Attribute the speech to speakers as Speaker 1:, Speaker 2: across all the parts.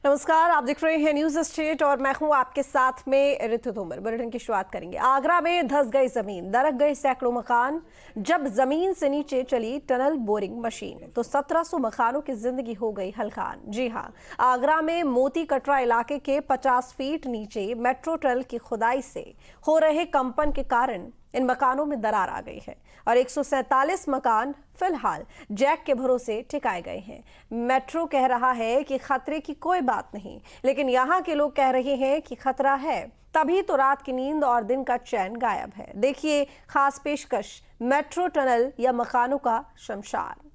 Speaker 1: नमस्कार, आप देख रहे हैं न्यूज स्टेट और मैं हूं आपके साथ में ऋतु तोमर। बुलेटिन की शुरुआत करेंगे। आगरा में धंस गई जमीन, दरक गए सैकड़ों मकान। जब जमीन से नीचे चली टनल बोरिंग मशीन तो 1700 मकानों की जिंदगी हो गई हलकान। जी हां, आगरा में मोती कटरा इलाके के 50 फीट नीचे मेट्रो टनल की खुदाई से हो रहे कंपन के कारण इन मकानों में दरार आ गई है और 147 मकान फिलहाल जैक के भरोसे टिकाए गए हैं। मेट्रो कह रहा है कि खतरे की कोई बात नहीं, लेकिन यहाँ के लोग कह रहे हैं कि खतरा है। तभी तो रात की नींद और दिन का चैन गायब है। देखिए खास पेशकश, मेट्रो टनल या मकानों का शमशान।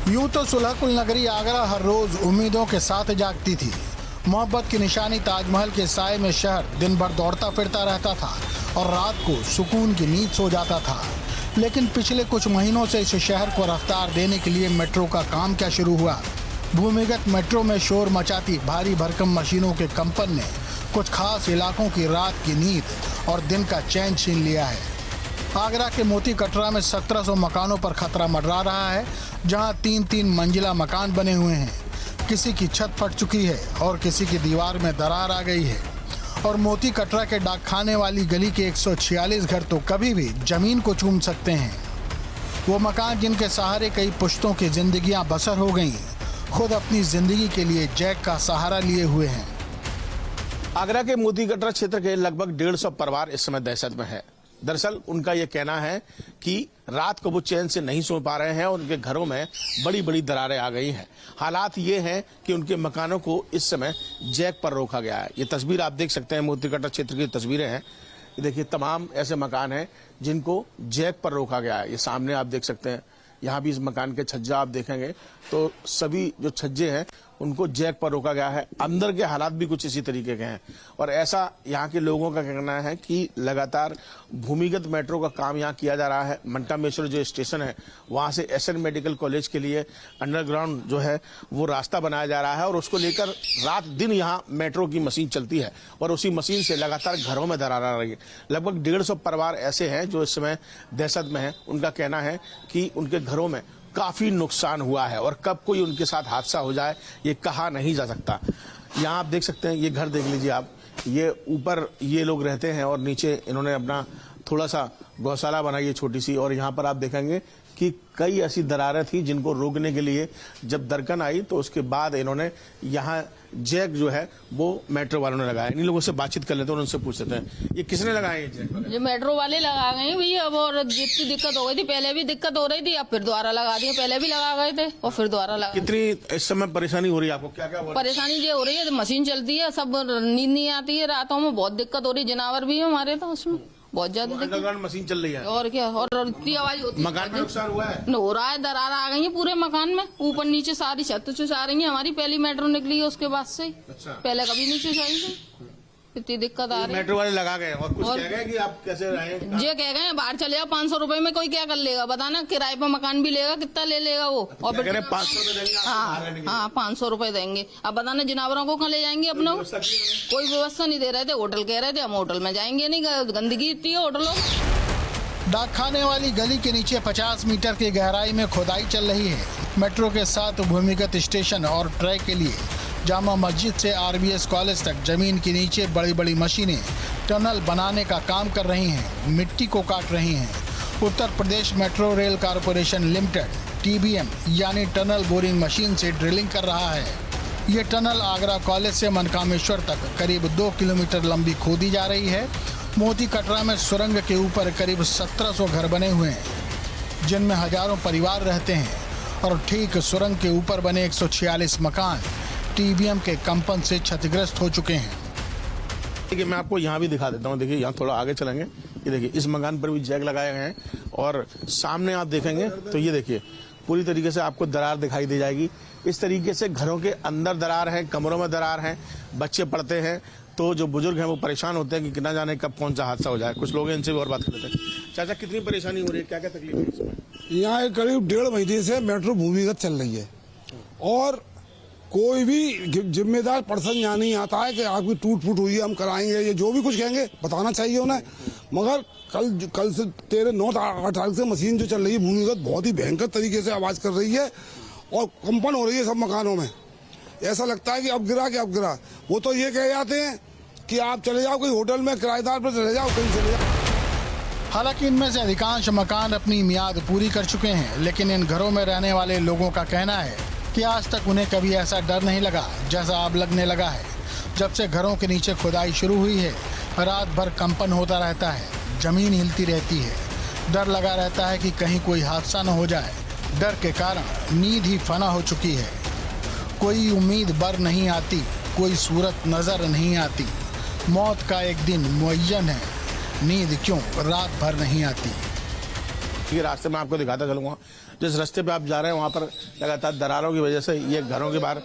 Speaker 2: यूं तो सुलहकुल नगरी आगरा हर रोज उम्मीदों के साथ जागती थी। मोहब्बत की निशानी ताजमहल के साए में शहर दिन भर दौड़ता फिरता रहता था और रात को सुकून की नींद सो जाता था। लेकिन पिछले कुछ महीनों से इस शहर को रफ्तार देने के लिए मेट्रो का काम क्या शुरू हुआ। भूमिगत मेट्रो में शोर मचाती भारी भरकम मशीनों के कंपन ने कुछ खास इलाकों की रात की नींद और दिन का चैन छीन लिया है। आगरा के मोती कटरा में 1700 मकानों पर खतरा मंडरा रहा है, जहां 3-3 मंजिला मकान बने हुए हैं। किसी की छत फट चुकी है और किसी की दीवार में दरार आ गई है। और मोती कटरा के डाकखाने वाली गली के 146 घर तो कभी भी जमीन को चूम सकते हैं। वो मकान जिनके सहारे कई पुश्तों की जिंदगियां बसर हो गईं, खुद अपनी जिंदगी के लिए जैक का सहारा लिए हुए हैं।
Speaker 3: आगरा के मोती कटरा क्षेत्र के लगभग 150 परिवार इस समय दहशत में है। दरअसल उनका ये कहना है कि रात को वो चैन से नहीं सो पा रहे हैं और उनके घरों में बड़ी बड़ी दरारें आ गई हैं। हालात ये हैं कि उनके मकानों को इस समय जैक पर रोका गया है। ये तस्वीर आप देख सकते हैं, मोती कटरा क्षेत्र की तस्वीरें हैं। ये देखिए, तमाम ऐसे मकान हैं जिनको जैक पर रोका गया है। ये सामने आप देख सकते हैं, यहाँ भी इस मकान के छज्जा आप देखेंगे तो सभी जो छज्जे हैं उनको जैक पर रोका गया है। अंदर के हालात भी कुछ इसी तरीके के हैं और ऐसा यहाँ के लोगों का कहना है कि लगातार भूमिगत मेट्रो का काम यहाँ किया जा रहा है। मनकामेश्वर जो स्टेशन है वहाँ से एसएन मेडिकल कॉलेज के लिए अंडरग्राउंड जो है वो रास्ता बनाया जा रहा है और उसको लेकर रात दिन यहाँ मेट्रो की मशीन चलती है और उसी मशीन से लगातार घरों में दरार आ रही है। लगभग 150 परिवार ऐसे हैं जो इस समय दहशत में हैं। उनका कहना है कि उनके घरों में काफी नुकसान हुआ है और कब कोई उनके साथ हादसा हो जाए ये कहा नहीं जा सकता। यहाँ आप देख सकते हैं, ये घर देख लीजिए आप, ये ऊपर ये लोग रहते हैं और नीचे इन्होंने अपना थोड़ा सा गौशाला बनाई है छोटी सी। और यहाँ पर आप देखेंगे कि कई ऐसी दरारें थी जिनको रोकने के लिए जब दरकन आई तो उसके बाद इन्होंने यहाँ जैक जो है वो मेट्रो वालों ने लगाया। इन लोगों से बातचीत कर लेते हैं, उनसे पूछ लेते हैं ये किसने लगाए ये जैक?
Speaker 4: जो मेट्रो वाले लगा गए भैया। अब और जितनी दिक्कत हो गई थी, पहले भी दिक्कत हो रही थी, अब फिर दोबारा लगा दिए। पहले भी लगा गए थे और फिर दोबारा लगा।
Speaker 3: कितनी इस समय परेशानी हो रही है आपको? क्या क्या
Speaker 4: परेशानी ये हो रही है, मशीन चलती है, सब नींद नहीं आती है, रातों में बहुत दिक्कत हो रही है। जनावर भी है हमारे तो उसमें बहुत ज्यादा
Speaker 3: अंडरग्राउंड मशीन चल रही है
Speaker 4: और क्या, और इतनी आवाज होती है।
Speaker 3: मकान में नुकसान हुआ है?
Speaker 4: हो रहा है, दरार आ गई है पूरे मकान में, ऊपर नीचे सारी छत चुसा रही है। हमारी पहली मेट्रो निकली है उसके बाद से।
Speaker 3: अच्छा।
Speaker 4: पहले कभी नहीं चुसाई थी, इतनी दिक्कत आ रही है।
Speaker 3: मेट्रो वाले लगा गए और कुछ कह गए कि आप कैसे रहे?
Speaker 4: ये कह गए बाहर चले जाओ, 500 रुपए में कोई क्या कर लेगा बताना। किराए पर मकान भी लेगा, कितना ले लेगा वो? और
Speaker 3: 500 रुपए देंगे?
Speaker 4: हाँ 500 रुपए देंगे। अब बताना जानवरों को कहाँ ले जाएंगे अपने? कोई व्यवस्था नहीं दे रहे थे। होटल कह रहे थे, हम होटल में जाएंगे नहीं, गंदगी इतनी है होटलों।
Speaker 2: डाकखाने वाली गली के नीचे 50 मीटर की गहराई में खुदाई चल रही है। मेट्रो के साथ भूमिगत स्टेशन और ट्रैक के लिए जामा मस्जिद से आरबीएस कॉलेज तक जमीन के नीचे बड़ी बड़ी मशीनें टनल बनाने का काम कर रही हैं, मिट्टी को काट रही हैं। Uttar Pradesh metro rail corporation limited TBM यानी टनल बोरिंग मशीन से ड्रिलिंग कर रहा है। ये टनल आगरा कॉलेज से मनकामेश्वर तक करीब 2 किलोमीटर लंबी खोदी जा रही है। मोती कटरा में सुरंग के ऊपर करीब 1700 घर बने हुए हैं जिनमें हजारों परिवार रहते हैं और ठीक सुरंग के ऊपर बने 146 मकान TBM के कंपन से क्षतिग्रस्त हो चुके हैं।
Speaker 3: देखिए, मैं आपको यहाँ भी दिखा देता हूँ। देखिए, यहाँ थोड़ा आगे चलेंगे, ये देखिए इस मकान पर भी जैक लगाए गए हैं और सामने आप देखेंगे तो ये देखिए पूरी तरीके से आपको दरार दिखाई दे जाएगी। इस तरीके से घरों के अंदर दरार है, कमरों में दरार है, बच्चे पढ़ते हैं तो जो बुजुर्ग हैं वो परेशान होते हैं कि न जाने कब कौन सा हादसा हो जाए। कुछ लोग हैं, इनसे भी और बात कर लेते हैं। चाचा, कितनी परेशानी हो रही है, क्या क्या तकलीफ है इसमें?
Speaker 5: यहाँ करीब 1.5 महीने से मेट्रो भूमिगत चल रही है और कोई भी जिम्मेदार पर्सन यहाँ नहीं आता है कि आपकी टूट फूट हुई है हम कराएंगे, ये जो भी कुछ कहेंगे बताना चाहिए उन्हें। मगर कल से 9-8 तारीख से मशीन जो चल रही है भूमिगत बहुत ही भयंकर तरीके से आवाज कर रही है और कंपन हो रही है सब मकानों में। ऐसा लगता है कि अब गिरा। वो तो ये कह जाते हैं कि आप चले जाओ कोई होटल में किराएदार पर चले जाओ, कहीं चले जाओ।
Speaker 2: हालांकि इनमें से अधिकांश मकान अपनी मियाद पूरी कर चुके हैं, लेकिन इन घरों में रहने वाले लोगों का कहना है कि आज तक उन्हें कभी ऐसा डर नहीं लगा जैसा अब लगने लगा है। जब से घरों के नीचे खुदाई शुरू हुई है, रात भर कंपन होता रहता है, जमीन हिलती रहती है, डर लगा रहता है कि कहीं कोई हादसा न हो जाए। डर के कारण नींद ही फना हो चुकी है। कोई उम्मीद बर नहीं आती, कोई सूरत नजर नहीं आती। मौत का एक दिन मुअय्यन है, नींद क्यों रात भर नहीं आती।
Speaker 3: ये रास्ते में आपको दिखाता चलूंगा, जिस रास्ते पे आप जा रहे हैं वहाँ पर लगातार दरारों की वजह से ये घरों के बाहर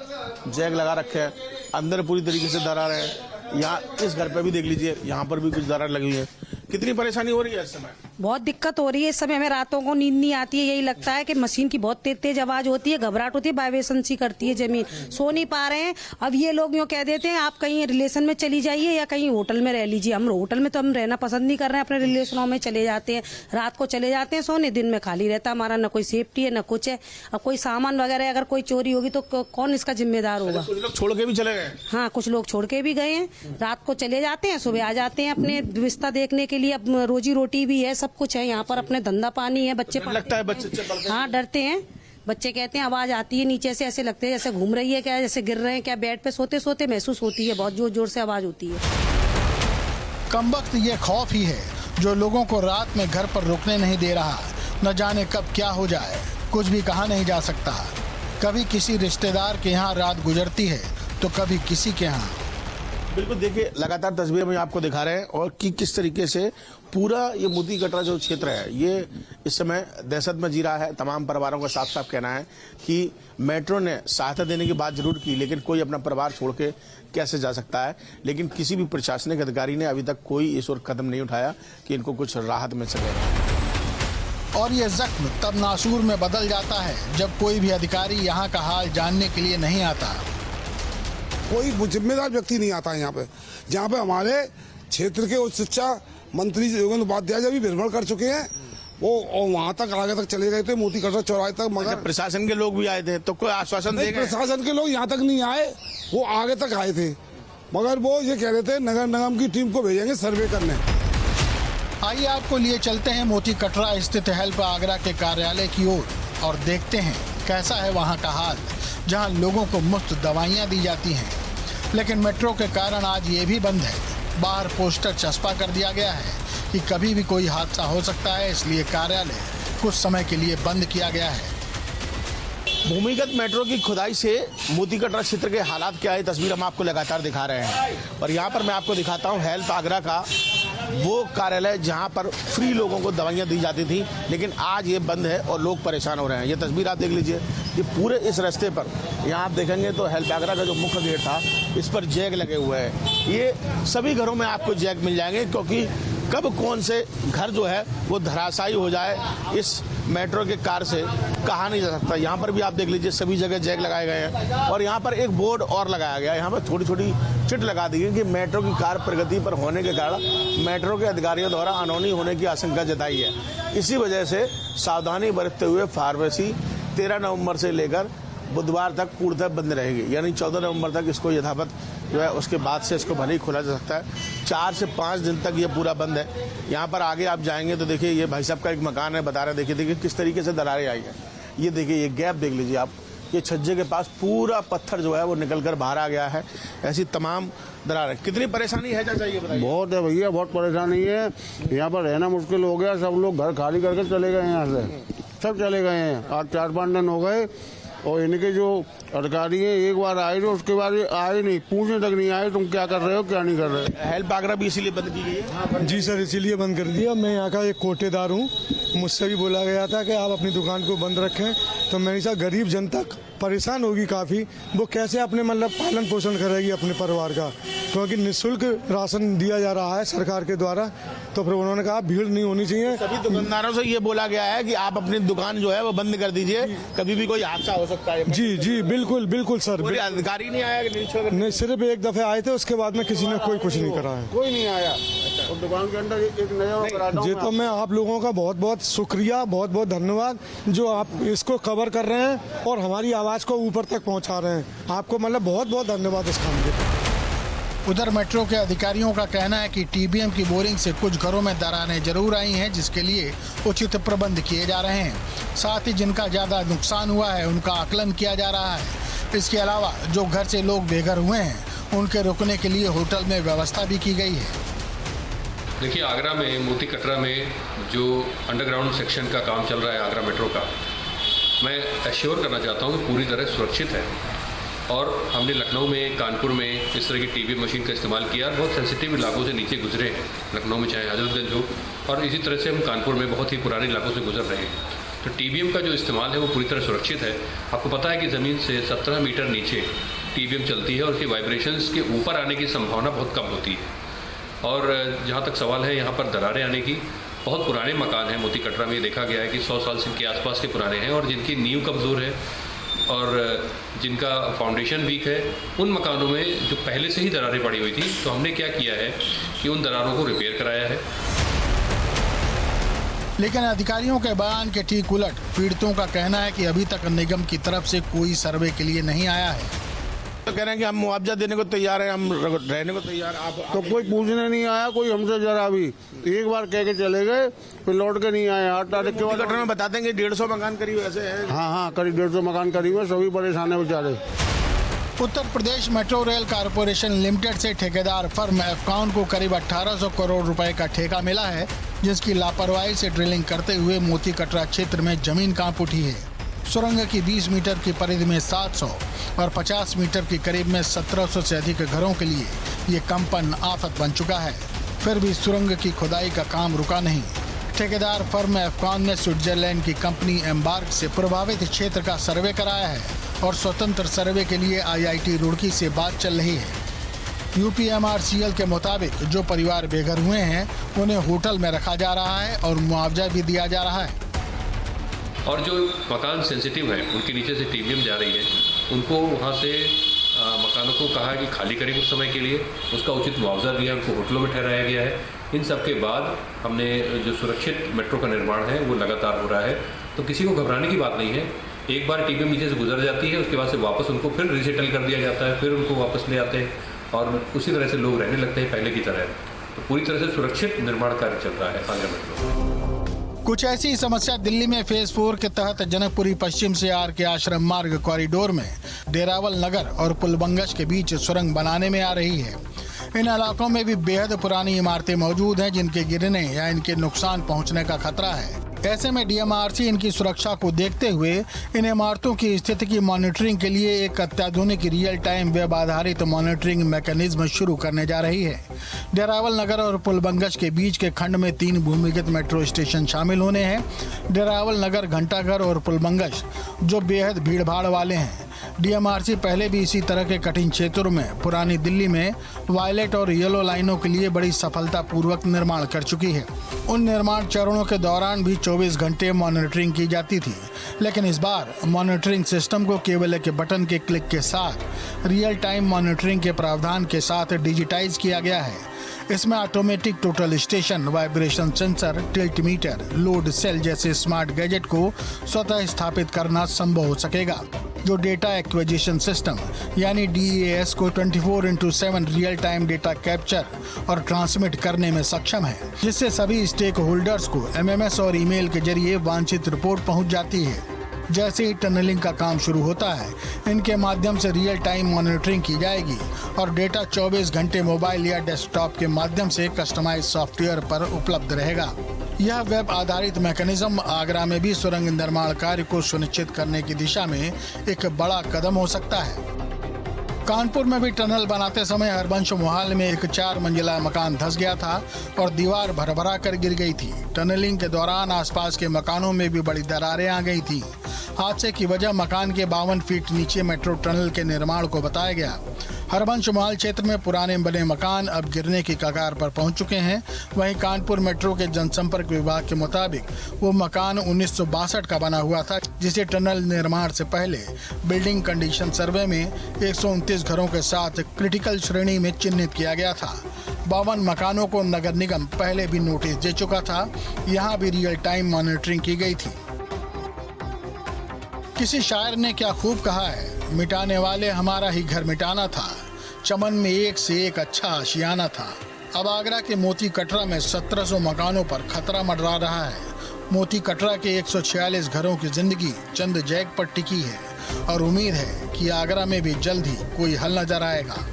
Speaker 3: जैग लगा रखे हैं, अंदर पूरी तरीके से दरार है। यहाँ इस घर पे भी देख लीजिए, यहाँ पर भी कुछ दरार लगी हुई है। कितनी परेशानी हो रही है इस समय?
Speaker 6: बहुत दिक्कत हो रही है इस समय, हमें रातों को नींद नहीं आती है। यही लगता है कि मशीन की बहुत तेज आवाज होती है, घबराहट होती है, वाइब्रेशन सी करती है जमीन, सो नहीं पा रहे हैं। अब ये लोग यूँ कह देते हैं आप कहीं रिलेशन में चली जाइए या कहीं होटल में रह लीजिए। हम होटल में तो हम रहना पसंद नहीं कर रहे हैं, अपने रिलेशनों में चले जाते हैं, रात को चले जाते हैं सोने, दिन में खाली रहता हमारा, न कोई सेफ्टी है न कुछ है। अब कोई सामान वगैरह अगर कोई चोरी होगी तो कौन इसका जिम्मेदार होगा?
Speaker 3: कुछ लोग छोड़ के भी चले गए।
Speaker 6: हाँ, कुछ लोग छोड़ के भी गए हैं, रात को चले जाते हैं, सुबह आ जाते हैं अपने व्यवस्था देखने के लिए। अब रोजी रोटी भी है, सब कुछ है यहाँ पर, अपने धंधा पानी है, बच्चे
Speaker 3: लगता है बच्चे
Speaker 6: हाँ डरते हैं। बच्चे कहते हैं आवाज आती है नीचे से, ऐसे लगते हैं जैसे घूम रही है क्या, जैसे गिर रहे हैं क्या, बेड पे सोते सोते महसूस होती है, बहुत जोर जोर से आवाज होती है।
Speaker 2: कमबख्त ये खौफ ही है जो लोगों को रात में घर पर रुकने नहीं दे रहा। न जाने कब क्या हो जाए, कुछ भी कहा नहीं जा सकता। कभी किसी रिश्तेदार के यहाँ रात गुजरती है तो कभी किसी के यहाँ।
Speaker 3: बिल्कुल, देखिए लगातार तस्वीरें में आपको दिखा रहे हैं और कि किस तरीके से पूरा ये मोती कटरा जो क्षेत्र है ये इस समय दहशत में जी रहा है। तमाम परिवारों का साफ साफ कहना है कि मेट्रो ने सहायता देने की बात जरूर की, लेकिन कोई अपना परिवार छोड़ के कैसे जा सकता है। लेकिन किसी भी प्रशासनिक अधिकारी ने अभी तक कोई इस ओर कदम नहीं उठाया कि इनको कुछ राहत मिल सके।
Speaker 2: और ये जख्म तब नासूर में बदल जाता है जब कोई भी अधिकारी यहाँ का हाल जानने के लिए नहीं आता।
Speaker 5: कोई जिम्मेदार व्यक्ति नहीं आता है यहाँ पे, जहाँ पे हमारे क्षेत्र के उच्च शिक्षा मंत्री योगेंद्र उपाध्याय जी भी भ्रमण कर चुके हैं। वो वहाँ तक आगे तक चले गए थे, मोती कटरा चौराहे तक, मगर
Speaker 3: प्रशासन के लोग भी आए थे तो कोई आश्वासन देंगे?
Speaker 5: प्रशासन के लोग यहाँ तक नहीं आए, वो आगे तक आए थे, मगर वो ये कह रहे थे नगर निगम की टीम को भेजेंगे सर्वे करने।
Speaker 2: आइए आपको लिए चलते हैं मोती कटरा स्थित हेल्प आगरा के कार्यालय की ओर और देखते हैं कैसा है वहाँ का हाल, जहाँ लोगों को मुफ्त दवाइयाँ दी जाती हैं। लेकिन मेट्रो के कारण आज ये भी बंद है। बाहर पोस्टर चस्पा कर दिया गया है कि कभी भी कोई हादसा हो सकता है, इसलिए कार्यालय कुछ समय के लिए बंद किया गया है।
Speaker 3: भूमिगत मेट्रो की खुदाई से मोती कटरा क्षेत्र के हालात क्या है, तस्वीर हम आपको लगातार दिखा रहे हैं। और यहाँ पर मैं आपको दिखाता हूँ हेल्प आगरा का वो कार्यालय जहाँ पर फ्री लोगों को दवाइयाँ दी जाती थी, लेकिन आज ये बंद है और लोग परेशान हो रहे हैं। ये तस्वीर आप देख लीजिए, ये पूरे इस रास्ते पर यहाँ आप देखेंगे तो हेल्प आगरा का जो मुख्य गेट था इस पर जैग लगे हुए हैं। ये सभी घरों में आपको जैग मिल जाएंगे, क्योंकि कब कौन से घर जो है वो धराशायी हो जाए इस मेट्रो के कार से कहा नहीं जा सकता। यहाँ पर भी आप देख लीजिए सभी जगह जैग लगाए गए हैं और यहाँ पर एक बोर्ड और लगाया गया है। यहाँ पर छोटी छोटी चिट लगा दी गई कि मेट्रो की कार प्रगति पर होने के कारण मेट्रो के अधिकारियों द्वारा अनहोनी होने की आशंका जताई है। इसी वजह से सावधानी बरतते हुए फार्मेसी 13 नवंबर से लेकर बुधवार तक पूर्णतः बंद रहेगी, यानी 14 नवंबर तक इसको यथावत जो है उसके बाद से इसको भले ही खोला जा सकता है। 4 से 5 दिन तक ये पूरा बंद है। यहाँ पर आगे आप जाएंगे तो देखिए ये भाई साहब का एक मकान है, बता रहे देखिए किस तरीके से दरारें आई है। ये देखिए ये गैप देख लीजिए आप, ये छज्जे के पास पूरा पत्थर जो है वो निकल कर बाहर आ गया है। ऐसी तमाम दरारें, कितनी परेशानी है क्या चाहिए बताइए?
Speaker 7: बहुत है भैया, बहुत परेशानी है। यहाँ पर रहना मुश्किल हो गया, सब लोग घर खाली करके चले गए, यहाँ से सब चले गए हैं। आज 4-5 दिन हो गए और इनके जो अधिकारी हैं एक बार आए थे, उसके बाद आए नहीं, पूछने तक नहीं आए तुम क्या कर रहे हो क्या नहीं कर रहे हो।
Speaker 3: हेल्प आगरा भी इसीलिए बंद की गई है?
Speaker 8: जी सर, इसीलिए बंद कर दिया। मैं यहाँ का एक कोटेदार हूँ, मुझसे भी बोला गया था कि आप अपनी दुकान को बंद रखें, तो मैंने कहा गरीब जनता परेशान होगी काफ़ी। वो कैसे अपने मतलब पालन पोषण करेगी अपने परिवार का, क्योंकि निःशुल्क राशन दिया जा रहा है सरकार के द्वारा। तो फिर उन्होंने कहा भीड़ नहीं होनी चाहिए।
Speaker 3: सभी दुकानदारों से ये बोला गया है कि आप अपनी दुकान जो है वो बंद कर दीजिए, कभी भी कोई हादसा हो सकता है।
Speaker 8: जी जी बिल्कुल बिल्कुल सर।
Speaker 3: कोई अधिकारी नहीं आया?
Speaker 8: नहीं, सिर्फ एक दफे आए थे, उसके बाद में किसी ने कोई कुछ नहीं करा है।
Speaker 7: कोई नहीं आया। और दुकान के अंदर एक नया कराता हूं
Speaker 8: जी तो मैं आप लोगों का बहुत बहुत शुक्रिया, बहुत बहुत धन्यवाद जो आप इसको कवर कर रहे हैं और हमारी आवाज़ को ऊपर तक पहुंचा रहे हैं। आपको मतलब बहुत बहुत धन्यवाद इस काम के।
Speaker 2: उधर मेट्रो के अधिकारियों का कहना है कि टीबीएम की बोरिंग से कुछ घरों में दरारें जरूर आई हैं, जिसके लिए उचित प्रबंध किए जा रहे हैं। साथ ही जिनका ज्यादा नुकसान हुआ है उनका आकलन किया जा रहा है। इसके अलावा जो घर से लोग बेघर हुए हैं उनके रुकने के लिए होटल में व्यवस्था भी की गई है।
Speaker 9: देखिए, आगरा में मोती कटरा में जो अंडरग्राउंड सेक्शन का काम चल रहा है आगरा मेट्रो का, मैं एश्योर करना चाहता हूँ कि पूरी तरह सुरक्षित है। और हमने लखनऊ में, कानपुर में इस तरह की टीबीएम मशीन का इस्तेमाल किया। बहुत सेंसिटिव इलाकों से नीचे गुजरे हैं, लखनऊ में चाहे हजरतगंज हो, और इसी तरह से हम कानपुर में बहुत ही पुराने इलाकों से गुजर रहे हैं। तो टीबीएम का जो इस्तेमाल है वो पूरी तरह सुरक्षित है। आपको पता है कि ज़मीन से 17 मीटर नीचे टीबीएम चलती है और उसकी वाइब्रेशंस के ऊपर आने की संभावना बहुत कम होती है। और जहाँ तक सवाल है यहाँ पर दरारें आने की, बहुत पुराने मकान हैं मोती कटरा में, देखा गया है कि 100 साल के आसपास के पुराने हैं और जिनकी नींव कमज़ोर है और जिनका फाउंडेशन वीक है, उन मकानों में जो पहले से ही दरारें पड़ी हुई थी, तो हमने क्या किया है कि उन दरारों को रिपेयर कराया है।
Speaker 2: लेकिन अधिकारियों के बयान के ठीक उलट पीड़ितों का कहना है कि अभी तक निगम की तरफ से कोई सर्वे के लिए नहीं आया है।
Speaker 3: तो कह रहे हैं कि हम मुआवजा देने को तैयार हैं, हम रहने को तैयार। आप
Speaker 7: तो कोई पूछने नहीं आया, कोई हमसे जरा भी। एक बार कह के चले गए, फिर लौट के नहीं आए। 8 तारीख के बाद
Speaker 3: कटरा में बता देंगे 150 मकान करीब ऐसे हैं।
Speaker 7: हाँ, करीब 150 मकान करीब है, सभी परेशान है बेचारे।
Speaker 2: उत्तर Pradesh metro rail corporation limited से ठेकेदार फर्म एफकॉन को करीब 1800 करोड़ रुपए का ठेका मिला है, जिसकी लापरवाही से ड्रिलिंग करते हुए मोती कटरा क्षेत्र में जमीन कांप उठी है। सुरंग की 20 मीटर की परिधि में 700 और 50 मीटर की करीब में 1700 से अधिक घरों के लिए ये कंपन आफत बन चुका है। फिर भी सुरंग की खुदाई का काम रुका नहीं। ठेकेदार फर्म एफकॉन ने स्विट्जरलैंड की कंपनी एम्बार्क से प्रभावित क्षेत्र का सर्वे कराया है और स्वतंत्र सर्वे के लिए IIT रुड़की से बात चल रही है। UPMRCL के मुताबिक जो परिवार बेघर हुए हैं उन्हें होटल में रखा जा रहा है और मुआवजा भी दिया जा रहा है।
Speaker 9: और जो मकान सेंसिटिव हैं, उनके नीचे से टीबीएम जा रही है, उनको वहाँ से मकानों को कहा है कि खाली करें कुछ समय के लिए, उसका उचित मुआवजा दिया, उनको होटलों में ठहराया गया है। इन सब के बाद हमने जो सुरक्षित मेट्रो का निर्माण है वो लगातार हो रहा है। तो किसी को घबराने की बात नहीं है। एक बार टीबीएम नीचे से गुजर जाती है, उसके बाद से वापस उनको फिर रिसेटल कर दिया जाता है, फिर उनको वापस ले आते हैं और उसी तरह से लोग रहने लगते हैं पहले की तरह। तो पूरी तरह से सुरक्षित निर्माण कार्य चल रहा है आगरा मेट्रो।
Speaker 2: कुछ ऐसी समस्या दिल्ली में फेज 4 के तहत जनकपुरी पश्चिम से RK आश्रम मार्ग कॉरिडोर में डेरावल नगर और पुलबंगश के बीच सुरंग बनाने में आ रही है। इन इलाकों में भी बेहद पुरानी इमारतें मौजूद हैं, जिनके गिरने या इनके नुकसान पहुंचने का खतरा है। ऐसे में DMRC इनकी सुरक्षा को देखते हुए इन इमारतों की स्थिति की मॉनिटरिंग के लिए एक अत्याधुनिक रियल टाइम वेब आधारित मॉनिटरिंग मैकेनिज्म शुरू करने जा रही है। डेरावल नगर और पुलबंगश के बीच के खंड में 3 भूमिगत मेट्रो स्टेशन शामिल होने हैं। डेरावल नगर, घंटाघर और पुलबंगश जो बेहद भीड़भाड़ वाले हैं। DMRC पहले भी इसी तरह के कठिन क्षेत्रों में पुरानी दिल्ली में वायलेट और येलो लाइनों के लिए बड़ी सफलतापूर्वक निर्माण कर चुकी है। उन निर्माण चरणों के दौरान भी 24 घंटे मॉनिटरिंग की जाती थी, लेकिन इस बार मॉनिटरिंग सिस्टम को केवल एक बटन के क्लिक के साथ रियल टाइम मॉनिटरिंग के प्रावधान के साथ डिजिटाइज किया गया है। इसमें automatic total station, vibration sensor, tilt meter, load cell जैसे स्मार्ट गैजेट को स्वतः स्थापित करना संभव हो सकेगा, जो डेटा एक्विजिशन सिस्टम यानी DEAS को 24/7 रियल टाइम डेटा कैप्चर और ट्रांसमिट करने में सक्षम है, जिससे सभी स्टेक होल्डर्स को MMS और ईमेल के जरिए वांछित रिपोर्ट पहुंच जाती है। जैसे ही टनलिंग का काम शुरू होता है, इनके माध्यम से रियल टाइम मॉनिटरिंग की जाएगी और डेटा 24 घंटे मोबाइल या डेस्कटॉप के माध्यम से कस्टमाइज सॉफ्टवेयर पर उपलब्ध रहेगा। यह वेब आधारित मैकेनिज्म आगरा में भी सुरंग निर्माण कार्य को सुनिश्चित करने की दिशा में एक बड़ा कदम हो सकता है। कानपुर में भी टनल बनाते समय हरबंश मोहाल में एक 4 मंजिला मकान धंस गया था और दीवार भरभरा कर गिर गई थी। टनलिंग के दौरान आसपास के मकानों में भी बड़ी दरारें आ गई थी। हादसे की वजह मकान के 52 फीट नीचे मेट्रो टनल के निर्माण को बताया गया। हरबंश महल क्षेत्र में पुराने बने मकान अब गिरने की कगार पर पहुंच चुके हैं। वहीं कानपुर मेट्रो के जनसंपर्क विभाग के मुताबिक वो मकान 1962 का बना हुआ था, जिसे टनल निर्माण से पहले बिल्डिंग कंडीशन सर्वे में 129 घरों के साथ क्रिटिकल श्रेणी में चिन्हित किया गया था। 52 मकानों को नगर निगम पहले भी नोटिस दे चुका था। यहाँ भी रियल टाइम मॉनिटरिंग की गई थी। किसी शायर ने क्या खूब कहा है, मिटाने वाले हमारा ही घर मिटाना था, चमन में एक से एक अच्छा आशियाना था। अब आगरा के मोती कटरा में 1700 मकानों पर खतरा मंडरा रहा है। मोती कटरा के 146 घरों की जिंदगी चंद जैक पर टिकी है और उम्मीद है कि आगरा में भी जल्द ही कोई हल नजर आएगा।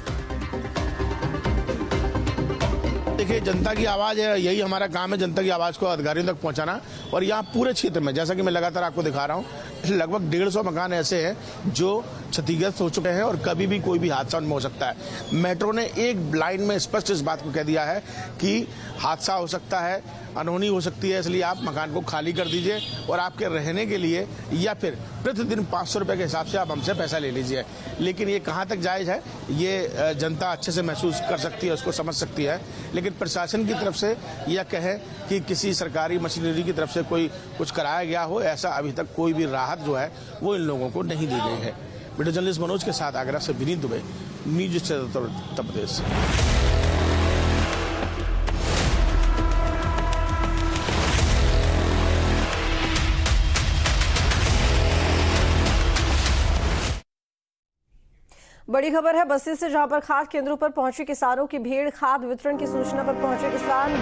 Speaker 3: देखिए, जनता की आवाज है, यही हमारा काम है, जनता की आवाज को अधिकारियों तक पहुंचाना। और यहाँ पूरे क्षेत्र में, जैसा कि मैं लगातार आपको दिखा रहा हूँ, लगभग 150 मकान ऐसे हैं जो क्षतिग्रस्त हो चुके हैं और कभी भी कोई भी हादसा उनमें हो सकता है। मेट्रो ने एक लाइन में स्पष्ट इस बात को कह दिया है कि हादसा हो सकता है, अनहोनी हो सकती है, इसलिए आप मकान को खाली कर दीजिए और आपके रहने के लिए या फिर प्रतिदिन 500 रुपए के हिसाब से आप हमसे पैसा ले लीजिए। लेकिन ये कहाँ तक जायज है, ये जनता अच्छे से महसूस कर सकती है, उसको समझ सकती है। लेकिन प्रशासन की तरफ से या कहें कि किसी सरकारी मशीनरी की तरफ से कोई कुछ कराया गया हो, ऐसा अभी तक कोई भी राहत जो है वो इन लोगों को नहीं दी गई है। वीडियो जर्नलिस्ट मनोज के साथ आगरा से विनीत दुबे, न्यूज उत्तर प्रदेश।
Speaker 1: बड़ी खबर है बस्ती से, जहां पर खाद केंद्रों पर पहुंचे किसानों की भीड़। खाद वितरण की सूचना पर पहुंचे किसान